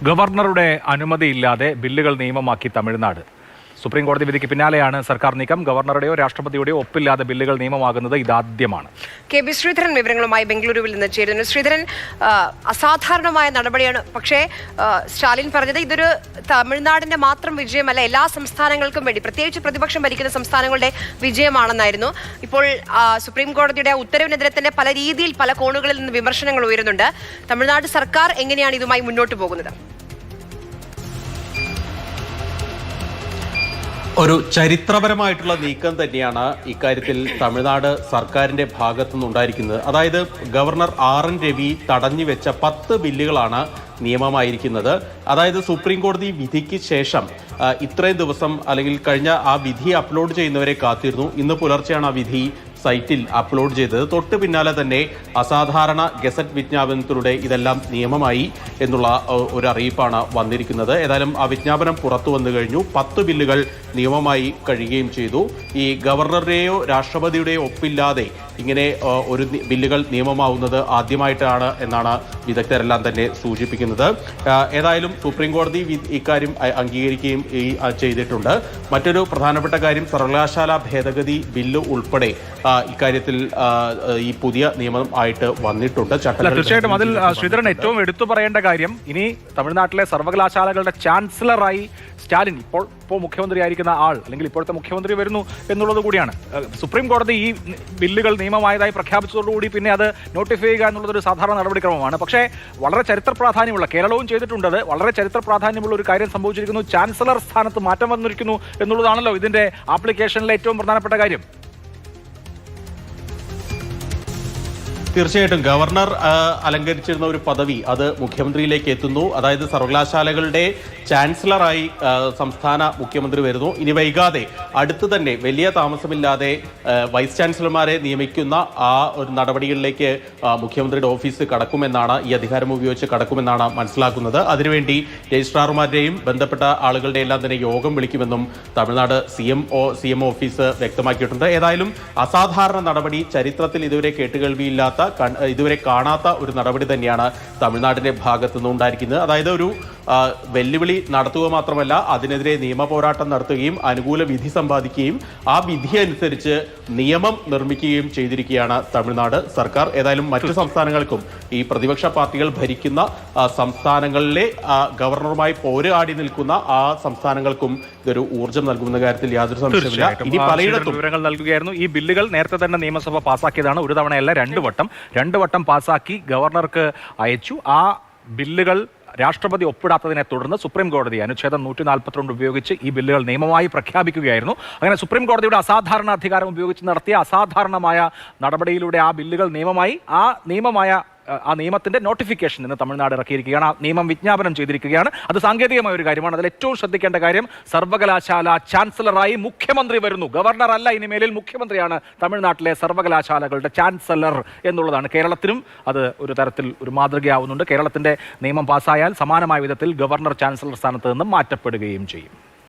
ഗവർണറുടെ അനുമതിയില്ലാതെ ബില്ലുകൾ നിയമമാക്കി തമിഴ്നാട്. സുപ്രീം കോടതി വിധിക്ക് പിന്നാലെയാണ് സർക്കാർ നീക്കം. ഗവർണറുടെയോ രാഷ്ട്രപതിയുടെയോ ഒപ്പില്ലാതെ ബില്ലുകൾ നിയമമാകുന്നത് ഇതാദ്യമാണ്. കെ ബി ശ്രീധരൻ വിവരങ്ങളുമായി ബംഗളൂരുവിൽ നിന്ന് ചേരുന്നു. ശ്രീധരൻ, അസാധാരണമായ നടപടിയാണ്. പക്ഷേ സ്റ്റാലിൻ പറഞ്ഞത് ഇതൊരു തമിഴ്നാടിന്റെ മാത്രം വിജയമല്ല, എല്ലാ സംസ്ഥാനങ്ങൾക്കും വേണ്ടി, പ്രത്യേകിച്ച് പ്രതിപക്ഷം ഭരിക്കുന്ന സംസ്ഥാനങ്ങളുടെ വിജയമാണെന്നായിരുന്നു. ഇപ്പോൾ സുപ്രീം കോടതിയുടെ ഉത്തരവിനെതിരെ തന്നെ പല രീതിയിൽ പല കോണുകളിൽ നിന്ന് വിമർശനങ്ങൾ ഉയരുന്നുണ്ട്. തമിഴ്നാട് സർക്കാർ എങ്ങനെയാണ് ഇതുമായി മുന്നോട്ട് പോകുന്നത്? ഒരു ചരിത്രപരമായിട്ടുള്ള നീക്കം തന്നെയാണ് ഇക്കാര്യത്തിൽ തമിഴ്നാട് സർക്കാരിന്റെ ഭാഗത്തുനിന്നുണ്ടായിരിക്കുന്നത്. അതായത് ഗവർണർ ആർ എൻ രവി തടഞ്ഞു വെച്ച 10 ബില്ലുകളാണ് നിയമമായിരിക്കുന്നത്. അതായത് സുപ്രീം കോടതി വിധിക്ക് ശേഷം ഇത്രയും ദിവസം അല്ലെങ്കിൽ കഴിഞ്ഞ ആ വിധി അപ്ലോഡ് ചെയ്യുന്നവരെ കാത്തിരുന്നു. ഇന്ന് പുലർച്ചെയാണ് ആ വിധി സൈറ്റിൽ അപ്ലോഡ് ചെയ്തത്. തൊട്ട് പിന്നാലെ തന്നെ അസാധാരണ ഗസറ്റ് വിജ്ഞാപനത്തിലൂടെ ഇതെല്ലാം നിയമമായി എന്നുള്ള ഒരു അറിയിപ്പാണ് വന്നിരിക്കുന്നത്. ഏതായാലും ആ വിജ്ഞാപനം പുറത്തു വന്നു കഴിഞ്ഞു. 10 ബില്ലുകൾ നിയമമായി കഴിയുകയും ചെയ്തു. ഈ ഗവർണറുടെയോ രാഷ്ട്രപതിയുടെയോ ഒപ്പില്ലാതെ ഇങ്ങനെ ഒരു ബില്ലുകൾ നിയമമാവുന്നത് ആദ്യമായിട്ടാണ് എന്നാണ് വിദഗ്ധരെല്ലാം തന്നെ സൂചിപ്പിക്കുന്നത്. ഏതായാലും സുപ്രീം കോടതി ഇക്കാര്യം അംഗീകരിക്കുകയും ചെയ്തിട്ടുണ്ട്. മറ്റൊരു പ്രധാനപ്പെട്ട കാര്യം, സർവകലാശാല ഭേദഗതി ബില്ല് ഉൾപ്പെടെ ഇക്കാര്യത്തിൽ ഈ പുതിയ നിയമം ആയിട്ട് വന്നിട്ടുണ്ട്. തീർച്ചയായിട്ടും അതിൽ ശ്രീധരൻ ഏറ്റവും എടുത്തു പറയേണ്ട കാര്യം, ഇനി തമിഴ്നാട്ടിലെ സർവകലാശാലകളുടെ ചാൻസലറായി സ്റ്റാലിൻ, ഇപ്പോൾ മുഖ്യമന്ത്രിയായിരിക്കുന്ന ആൾ അല്ലെങ്കിൽ ഇപ്പോഴത്തെ മുഖ്യമന്ത്രി വരുന്നു എന്നുള്ളത് കൂടിയാണ്. സുപ്രീം കോടതി ഈ ബില്ലുകൾ നിയമമായതായി പ്രഖ്യാപിച്ചതോടുകൂടി പിന്നെ അത് നോട്ടിഫൈ ചെയ്യുക എന്നുള്ളതൊരു സാധാരണ നടപടിക്രമമാണ്. പക്ഷേ വളരെ ചരിത്ര പ്രാധാന്യമുള്ള, കേരളവും ചെയ്തിട്ടുണ്ട്, വളരെ ചരിത്ര പ്രാധാന്യമുള്ള ഒരു കാര്യം സംഭവിച്ചിരിക്കുന്നു. ചാൻസലർ സ്ഥാനത്ത് മാറ്റം വന്നിരിക്കുന്നു എന്നുള്ളതാണല്ലോ ഇതിന്റെ ആപ്ലിക്കേഷനിലെ ഏറ്റവും പ്രധാനപ്പെട്ട കാര്യം. തീർച്ചയായിട്ടും ഗവർണർ അലങ്കരിച്ചിരുന്ന ഒരു പദവി അത് മുഖ്യമന്ത്രിയിലേക്ക് എത്തുന്നു. അതായത് സർവകലാശാലകളുടെ ചാൻസലറായി സംസ്ഥാന മുഖ്യമന്ത്രി വരുന്നു. ഇനി വൈകാതെ അടുത്ത് തന്നെ വലിയ താമസമില്ലാതെ വൈസ് ചാൻസലർമാരെ നിയമിക്കുന്ന ആ ഒരു നടപടികളിലേക്ക് മുഖ്യമന്ത്രിയുടെ ഓഫീസ് കടക്കുമെന്നാണ്, ഈ അധികാരം ഉപയോഗിച്ച് കടക്കുമെന്നാണ് മനസ്സിലാക്കുന്നത്. അതിനുവേണ്ടി രജിസ്ട്രാർമാരുടെയും ബന്ധപ്പെട്ട ആളുകളുടെ എല്ലാം തന്നെ യോഗം വിളിക്കുമെന്നും തമിഴ്നാട് സി എം ഓഫീസ് വ്യക്തമാക്കിയിട്ടുണ്ട്. ഏതായാലും അസാധാരണ നടപടി, ചരിത്രത്തിൽ ഇതുവരെ കേട്ടുകേൾവിയില്ലാത്ത, ഇതുവരെ കാണാത്ത ഒരു നടപടി തന്നെയാണ് തമിഴ്നാടിന്റെ ഭാഗത്തു നിന്നുണ്ടായിരിക്കുന്നത്. അതായത് ഒരു വെല്ലുവിളി നടത്തുക മാത്രമല്ല, അതിനെതിരെ നിയമ പോരാട്ടം നടത്തുകയും അനുകൂല വിധി സമ്പാദിക്കുകയും ആ വിധി അനുസരിച്ച് നിയമം നിർമ്മിക്കുകയും ചെയ്തിരിക്കുകയാണ് തമിഴ്നാട് സർക്കാർ. ഏതായാലും മറ്റു സംസ്ഥാനങ്ങൾക്കും, ഈ പ്രതിപക്ഷ പാർട്ടികൾ ഭരിക്കുന്ന സംസ്ഥാനങ്ങളിലെ ഗവർണറുമായി പോരാടി നിൽക്കുന്ന ആ സംസ്ഥാനങ്ങൾക്കും ഇതൊരു ഊർജ്ജം നൽകുന്ന കാര്യത്തിൽ യാതൊരു സംശയമില്ല. ഇനി പലയിടത്തും വിവരങ്ങൾ നൽകുകയായിരുന്നു. ഈ ബില്ലുകൾ നേരത്തെ തന്നെ നിയമസഭ പാസാക്കിയതാണ്. ഒരു തവണയല്ല, 2 വട്ടം പാസാക്കി ഗവർണർക്ക് അയച്ചു. ആ ബില്ലുകൾ രാഷ്ട്രപതി ഒപ്പിടാത്തതിനെ തുടർന്ന് സുപ്രീം കോടതി അനുച്ഛേദം 142 ഉപയോഗിച്ച് ഈ ബില്ലുകൾ നിയമമായി പ്രഖ്യാപിക്കുകയായിരുന്നു. അങ്ങനെ സുപ്രീം കോടതിയുടെ അസാധാരണ അധികാരം ഉപയോഗിച്ച് നടത്തിയ അസാധാരണമായ നടപടിയിലൂടെ ആ ബില്ലുകൾ നിയമമായി. ആ നിയമത്തിന്റെ നോട്ടിഫിക്കേഷൻ ഇന്ന് തമിഴ്നാട് ഇറക്കിയിരിക്കുകയാണ്. ആ നിയമം വിജ്ഞാപനം ചെയ്തിരിക്കുകയാണ്. അത് സാങ്കേതികമായ ഒരു കാര്യമാണ്. അതിൽ ഏറ്റവും ശ്രദ്ധിക്കേണ്ട കാര്യം, സർവകലാശാല ചാൻസലറായി മുഖ്യമന്ത്രി വരുന്നു. ഗവർണർ അല്ല, ഇനിമേലിൽ മുഖ്യമന്ത്രിയാണ് തമിഴ്നാട്ടിലെ സർവകലാശാലകളുടെ ചാൻസലർ എന്നുള്ളതാണ്. കേരളത്തിനും അത് ഒരു തരത്തിൽ ഒരു മാതൃകയാവുന്നുണ്ട്. കേരളത്തിന്റെ നിയമം പാസ്സായാൽ സമാനമായ വിധത്തിൽ ഗവർണർ ചാൻസലർ സ്ഥാനത്ത് നിന്നും മാറ്റപ്പെടുകയും ചെയ്യും.